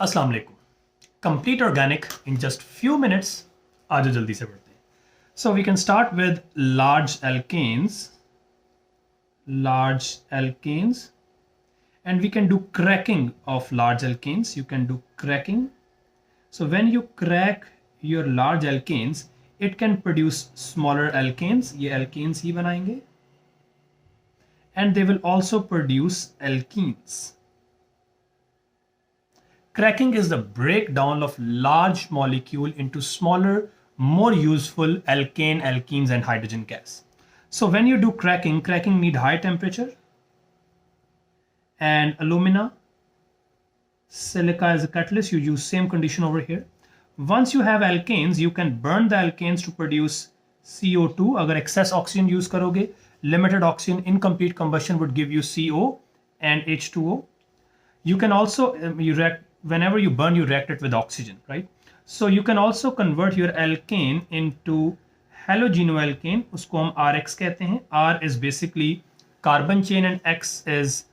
अस्सलाम वालेकुम. Complete organic in just few minutes. आज जल्दी से बढ़ते हैं. So we can start with large alkanes, and we can do cracking of large alkanes. You can do cracking. So when you crack your large alkanes, it can produce smaller alkanes. ये alkanes ही बनाएंगे. And they will also produce alkenes. Cracking is the breakdown of large molecule into smaller, more useful alkane, alkenes, and hydrogen gas. So when you do cracking need high temperature, and alumina, silica as a catalyst. You use same condition over here. Once you have alkanes, you can burn the alkanes to produce CO2. अगर excess oxygen use करोगे, limited oxygen, incomplete combustion would give you CO and H2O. You can also whenever you burn, you react it with oxygen, right? So you can also convert your alkane into halogenoalkane. उसको हम RX कहते हैं. R is basically carbon chain and X is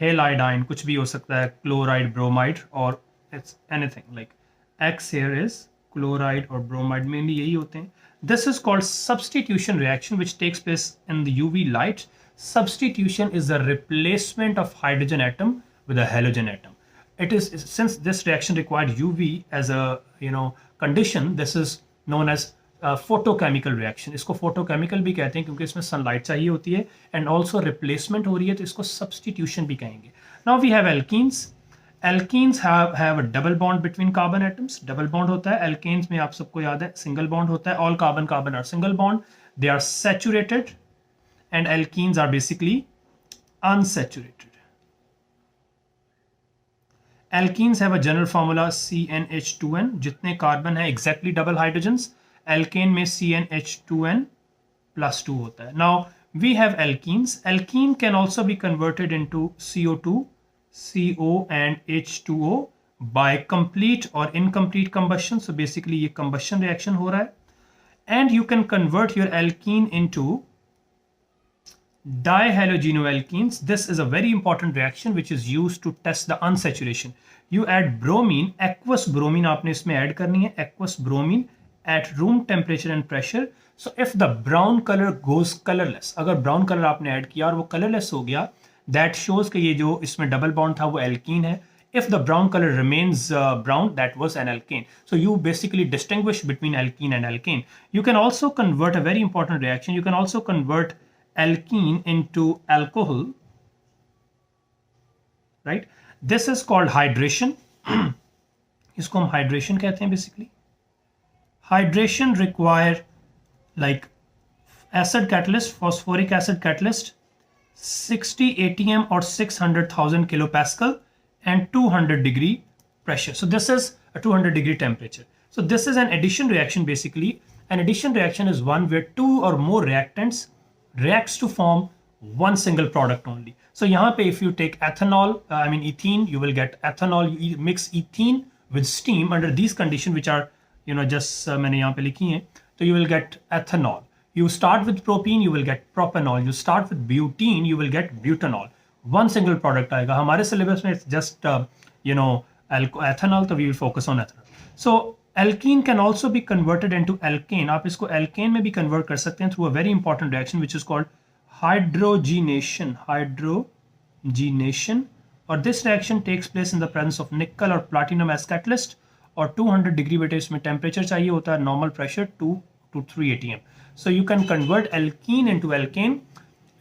halide. कुछ भी हो सकता है, chloride, bromide, or it's anything. Like X here is chloride or bromide, mainly यही होते हैं. This is called substitution reaction, which takes place in the UV light. Substitution is the replacement of hydrogen atom with a halogen atom. It is, since this reaction required UV as a condition, this is known as photochemical reaction. इसको photochemical भी कहते हैं क्योंकि इसमें sunlight चाहिए होती है, and also replacement हो रही है, तो इसको substitution भी कहेंगे. Now we have alkenes. Alkenes have a double bond between carbon atoms. Double bond होता है. Alkanes में आप सबको याद है single bond होता है. All carbon are single bond. They are saturated, and alkenes are basically unsaturated. Alkenes have a general formula CnH2n. जितने कार्बन है exactly double hydrogens. Alkane में CnH2n plus 2 होता है. Now we have alkenes. Alkene can also be converted into CO2, CO and H2O by complete or incomplete combustion. So basically ये combustion reaction हो रहा है. And you can convert your alkene into dihalogenoalkenes. This is a very important reaction which is used to test the unsaturation. You add bromine, aqueous bromine आपने इसमें add करनी है, aqueous bromine at room temperature and pressure. So if the brown color goes colorless, अगर brown color आपने add किया और वो colorless हो गया, that shows कि ये जो इसमें double bond था वो alkene है. If the brown color remains brown, that was an alkane. So you basically distinguish between alkene and alkane. You can also convert a very important reaction. You can also convert alkene into alcohol, right? This is called hydration. इसको हम hydration कहते हैं basically. Hydration require like acid catalyst, phosphoric acid catalyst, 60 atm or 600,000 kilopascal and 200 degree pressure. So this is a 200 degree temperature. So this is an addition reaction basically. An addition reaction is one where two or more reactants reacts to form one single product only. So यहाँ पे if you take ethanol, ethene, you will get ethanol. You mix ethene with steam under these conditions which are just मैंने यहाँ पे लिखी हैं. So you will get ethanol. You start with propene, you will get propanol. You start with butene, you will get butanol. One single product आएगा. हमारे syllabus में it's just ethanol, so we will focus on ethanol. So alkene can also be converted into alkane. आप इसको alkane में भी convert कर सकते हैं through a very important reaction which is called hydrogenation. Or this reaction takes place in the presence of nickel or platinum as catalyst, और 200 degree बेटे इसमें temperature चाहिए होता है, normal pressure 2 to 3 atm. So you can convert alkene into alkane.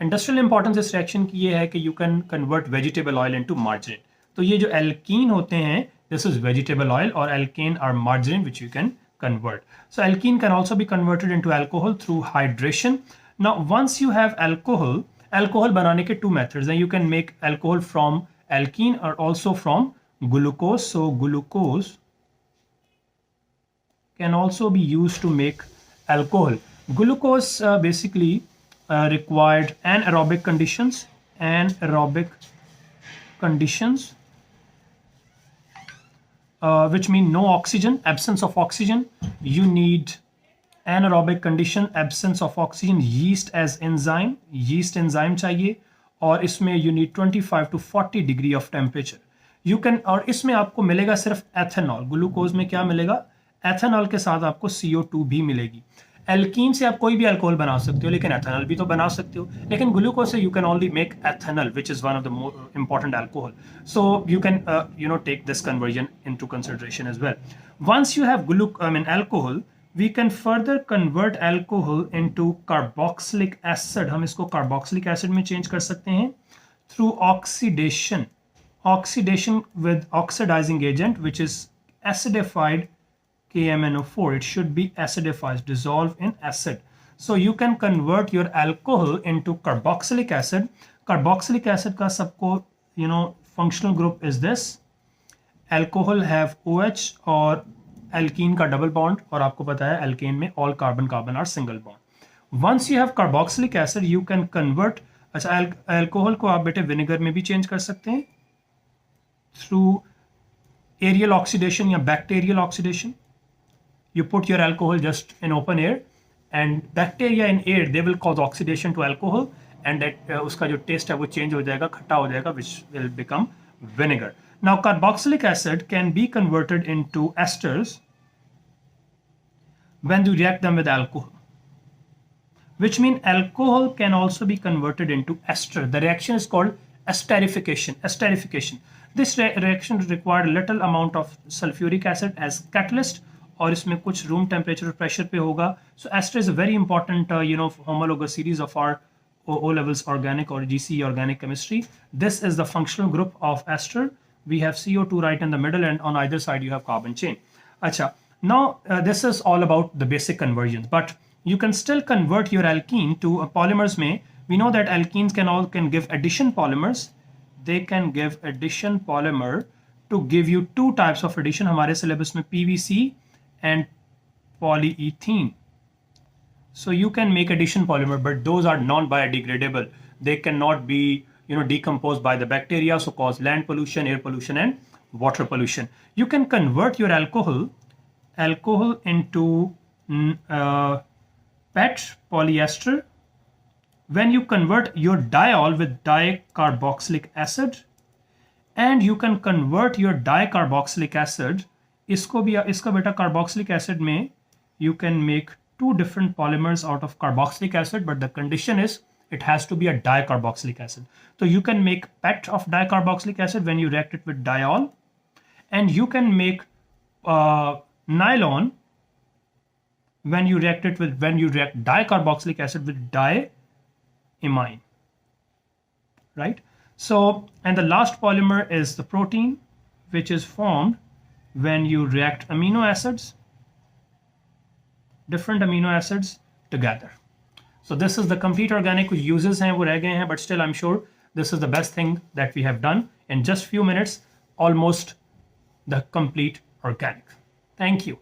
Industrial importance इस reaction की ये है कि you can convert vegetable oil into margarine. तो ये जो alkene होते हैं, this is vegetable oil, or alkane are margarine which you can convert. So alkene can also be converted into alcohol through hydration. Now once you have alcohol बनाने के two methods हैं. You can make alcohol from alkene or also from glucose. So glucose can also be used to make alcohol. Glucose basically required anaerobic conditions, which mean no oxygen, absence of oxygen. You need anaerobic condition, absence of oxygen, yeast as enzyme, yeast enzyme चाहिए, और इसमें you need 25 to 40 degree of temperature. You can, और इसमें आपको मिलेगा सिर्फ ethanol, glucose में क्या मिलेगा, एथेनॉल के साथ आपको CO2 भी मिलेगी। एल्कीन से आप कोई भी अल्कोहल बना सकते हो, लेकिन एथेनॉल भी तो बना सकते हो, लेकिन ग्लूकोज से you can only make ethanol which is one of the more important alcohol, so you can take this conversion into consideration as well. Once you have alcohol, we can further convert alcohol into carboxylic acid, हम इसको carboxylic acid में change कर सकते हैं through oxidation with oxidizing agent which is acidified KMnO4. It should be acidified, dissolved in acid. So you can convert your alcohol into carboxylic acid. Carboxylic acid का सबको functional group is this. Alcohol have OH और alkene का double bond, और आपको पता है alkane में all carbon carbon are single bond. Once you have carboxylic acid you can convert, अच्छा अल्कोहल को आप बेटे विनेगर में भी चेंज कर सकते हैं थ्रू एरियल ऑक्सीडेशन या bacterial oxidation. You put your alcohol just in open air and bacteria in air they will cause oxidation to alcohol and उसका जो टेस्ट है वो चेंज हो जाएगा, खट्टा हो जाएगा, which will become vinegar. Now carboxylic acid can be converted into esters when you react them with alcohol, which means alcohol can also be converted into ester. The reaction is called esterification. This reaction required little amount of sulfuric acid as catalyst, और इसमें कुछ room temperature pressure पे होगा. So ester is a very important homologous series of our O Levels organic or GCE organic chemistry. This is the functional group of ester. We have CO2 right in the middle, and on either side you have carbon chain. Acha. Now this is all about the basic conversions, but you can still convert your alkene to polymers. We know that alkenes can give addition polymers. They can give addition polymer to give you two types of addition. हमारे syllabus में PVC and polyethene. So you can make addition polymer, but those are non-biodegradable. They cannot be decomposed by the bacteria, so cause land pollution, air pollution, and water pollution. You can convert your alcohol into PET, polyester. When you convert your diol with dicarboxylic acid, and you can convert your dicarboxylic acid, इसका बेटा carboxylic acid में you can make two different polymers out of carboxylic acid, but the condition is it has to be a dicarboxylic acid. So you can make PET of dicarboxylic acid when you react it with diol, and you can make nylon when you react dicarboxylic acid with diamine, right? So, and the last polymer is the protein, which is formed when you react different amino acids together. So this is the complete organic. कुछ uses हैं वो रह गए हैं, but still I'm sure this is the best thing that we have done in just few minutes, almost the complete organic. Thank you.